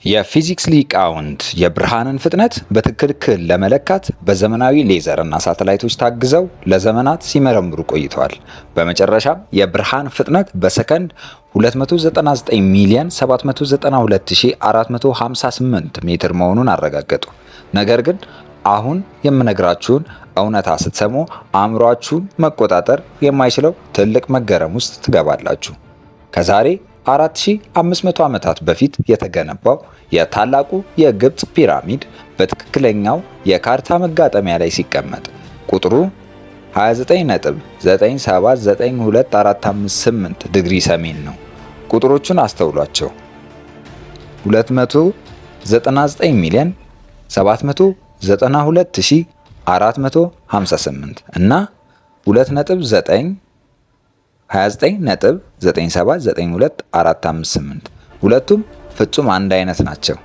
የፊዚክስ ሊቃውንት የብርሃንን ፍጥነት በትክክል ለመለካት በዘመናዊ ሌዘር እና ሳተላይቶች ታግዘው ለዘመናት ሲመረምሩ ቆይተዋል። በመጨረሻም የብርሃን ፍጥነት በሰከንድ 299,792,458 ሜትር መሆኑን አረጋገጡ። ነገር ግን አሁን የምነግራችሁን እውነታ ስትሰሙ አእምሯችሁን መቆጣጠር የማይችለው ትልቅ መገረም ውስጥ ትገባላችሁ። ከዛሬ 4500 ዓመታት በፊት የተገነባው የታላቁ የግብፅ ፒራሚድ በትክክለኛው የካርታ መጋጠሚያ ላይ ሲቀመጥ ቁጥሩ 29.9792458 ዲግሪ ሰሜን ነው። ቁጥሮቹን አስተውሏቸው። 299,792,458 እና 29.9792458 ሁለቱም ፍጹም አንድ አይነት ናቸው።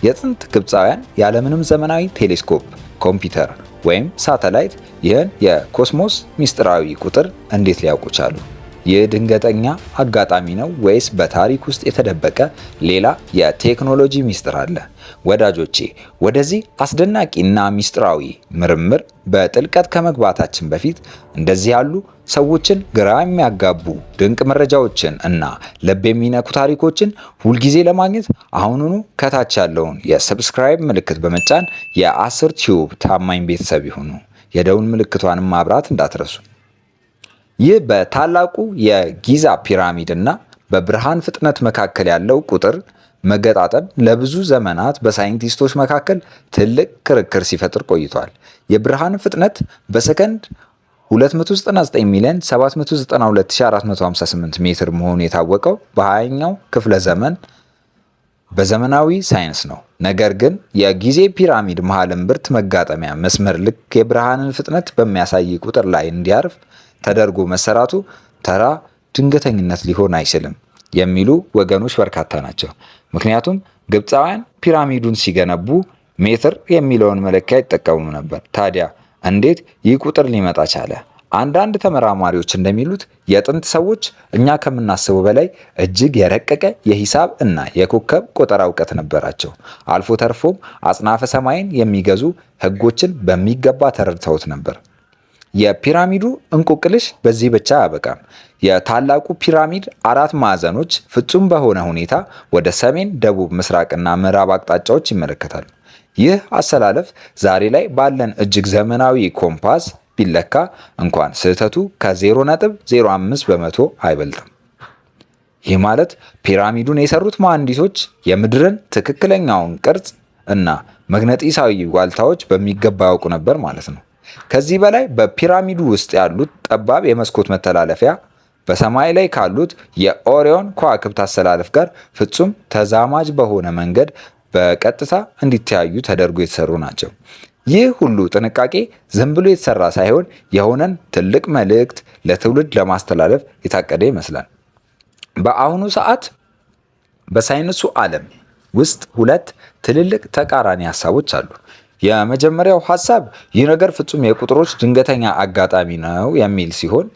የጥንት ግብፃውያን ያለምንም ዘመናዊ ቴሌስኮፕ፣ ኮምፒውተር ወይም ሳተላይት ይህን የኮስሞስ ሚስጥራዊ ቁጥር እንዴት ሊያውቁ ቻሉ? ይህ ድንገተኛ አጋጣሚ ነው ወይስ በታሪክ ውስጥ የተደበቀ ሌላ የቴክኖሎጂ ሚስጥር አለ? ወዳጆቼ፣ ወደዚህ አስደናቂና ሚስጥራዊ ምርምር በጥልቀት ከመግባታችን በፊት እንደዚህ ያሉ ሰዎችን ግራ የሚያጋቡ ድንቅ መረጃዎችን እና ልብ የሚነኩ ታሪኮችን ሁልጊዜ ለማግኘት አሁኑኑ ከታች ያለውን የሰብስክራይብ ምልክት በመጫን የአስር ቲዩብ ታማኝ ቤተሰብ ይሁኑ። የደውል ምልክቷንም ማብራት እንዳትረሱ። ይህ በታላቁ የጊዛ ፒራሚድ እና በብርሃን ፍጥነት መካከል ያለው ቁጥር መገጣጠም ለብዙ ዘመናት በሳይንቲስቶች መካከል ትልቅ ክርክር ሲፈጥር ቆይቷል። የብርሃን ፍጥነት በሰከንድ 299,792,458 ሜትር መሆኑ የታወቀው በ20ኛው ክፍለ ዘመን በዘመናዊ ሳይንስ ነው። ነገር ግን የጊዜ ፒራሚድ መሃል እምብርት መጋጠሚያ መስመር ልክ የብርሃንን ፍጥነት በሚያሳይ ቁጥር ላይ እንዲያርፍ ተደርጎ መሰራቱ ተራ ድንገተኝነት ሊሆን አይችልም የሚሉ ወገኖች በርካታ ናቸው። ምክንያቱም ግብፃውያን ፒራሚዱን ሲገነቡ ሜትር የሚለውን መለኪያ ይጠቀሙ ነበር። ታዲያ እንዴት ይህ ቁጥር ሊመጣ ቻለ? አንዳንድ ተመራማሪዎች እንደሚሉት የጥንት ሰዎች እኛ ከምናስበው በላይ እጅግ የረቀቀ የሂሳብ እና የኮከብ ቆጠራ እውቀት ነበራቸው። አልፎ ተርፎም አጽናፈ ሰማይን የሚገዙ ሕጎችን በሚገባ ተረድተውት ነበር። የፒራሚዱ እንቆቅልሽ በዚህ ብቻ አያበቃም። የታላቁ ፒራሚድ አራት ማዕዘኖች ፍጹም በሆነ ሁኔታ ወደ ሰሜን፣ ደቡብ፣ ምስራቅና ምዕራብ አቅጣጫዎች ይመለከታሉ። ይህ አሰላለፍ ዛሬ ላይ ባለን እጅግ ዘመናዊ ኮምፓስ ቢለካ እንኳን ስህተቱ ከ0.05 በመቶ አይበልጥም። ይህ ማለት ፒራሚዱን የሰሩት መሐንዲሶች የምድርን ትክክለኛውን ቅርጽ እና መግነጢሳዊ ዋልታዎች በሚገባ ያውቁ ነበር ማለት ነው። ከዚህ በላይ በፒራሚዱ ውስጥ ያሉት ጠባብ የመስኮት መተላለፊያ በሰማይ ላይ ካሉት የኦሪዮን ከዋክብት አሰላለፍ ጋር ፍጹም ተዛማጅ በሆነ መንገድ በቀጥታ እንዲተያዩ ተደርጎ የተሰሩ ናቸው። ይህ ሁሉ ጥንቃቄ ዝም ብሎ የተሰራ ሳይሆን የሆነን ትልቅ መልእክት ለትውልድ ለማስተላለፍ የታቀደ ይመስላል። በአሁኑ ሰዓት በሳይንሱ ዓለም ውስጥ ሁለት ትልልቅ ተቃራኒ ሀሳቦች አሉ። የመጀመሪያው ሀሳብ ይህ ነገር ፍጹም የቁጥሮች ድንገተኛ አጋጣሚ ነው የሚል ሲሆን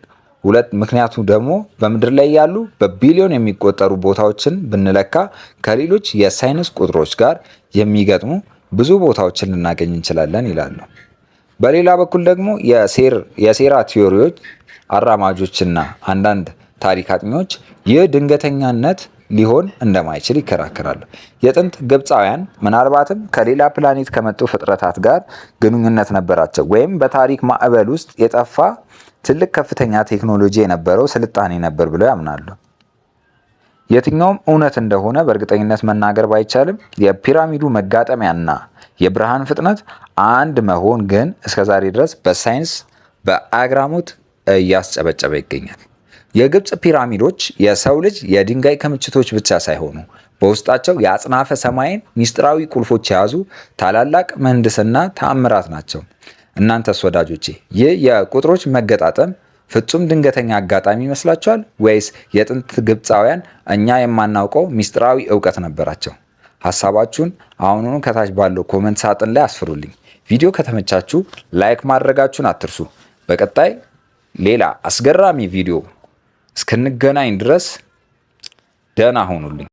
ምክንያቱ ደግሞ በምድር ላይ ያሉ በቢሊዮን የሚቆጠሩ ቦታዎችን ብንለካ ከሌሎች የሳይንስ ቁጥሮች ጋር የሚገጥሙ ብዙ ቦታዎችን ልናገኝ እንችላለን ይላሉ። በሌላ በኩል ደግሞ የሴራ ቲዮሪዎች አራማጆችና አንዳንድ ታሪክ አጥኚዎች ይህ ድንገተኛነት ሊሆን እንደማይችል ይከራከራሉ። የጥንት ግብፃውያን ምናልባትም ከሌላ ፕላኔት ከመጡ ፍጥረታት ጋር ግንኙነት ነበራቸው ወይም በታሪክ ማዕበል ውስጥ የጠፋ ትልቅ ከፍተኛ ቴክኖሎጂ የነበረው ስልጣኔ ነበር ብለው ያምናሉ። የትኛውም እውነት እንደሆነ በእርግጠኝነት መናገር ባይቻልም የፒራሚዱ መጋጠሚያና የብርሃን ፍጥነት አንድ መሆን ግን እስከዛሬ ድረስ በሳይንስ በአግራሞት እያስጨበጨበ ይገኛል። የግብፅ ፒራሚዶች የሰው ልጅ የድንጋይ ክምችቶች ብቻ ሳይሆኑ በውስጣቸው የአጽናፈ ሰማይን ሚስጥራዊ ቁልፎች የያዙ ታላላቅ ምህንድስና ተአምራት ናቸው። እናንተስ ወዳጆቼ፣ ይህ የቁጥሮች መገጣጠም ፍጹም ድንገተኛ አጋጣሚ ይመስላችኋል ወይስ የጥንት ግብፃውያን እኛ የማናውቀው ሚስጥራዊ እውቀት ነበራቸው? ሐሳባችሁን አሁኑኑ ከታች ባለው ኮመንት ሳጥን ላይ አስፍሩልኝ። ቪዲዮ ከተመቻችሁ ላይክ ማድረጋችሁን አትርሱ። በቀጣይ ሌላ አስገራሚ ቪዲዮ እስክንገናኝ ድረስ ደህና ሁኑልኝ።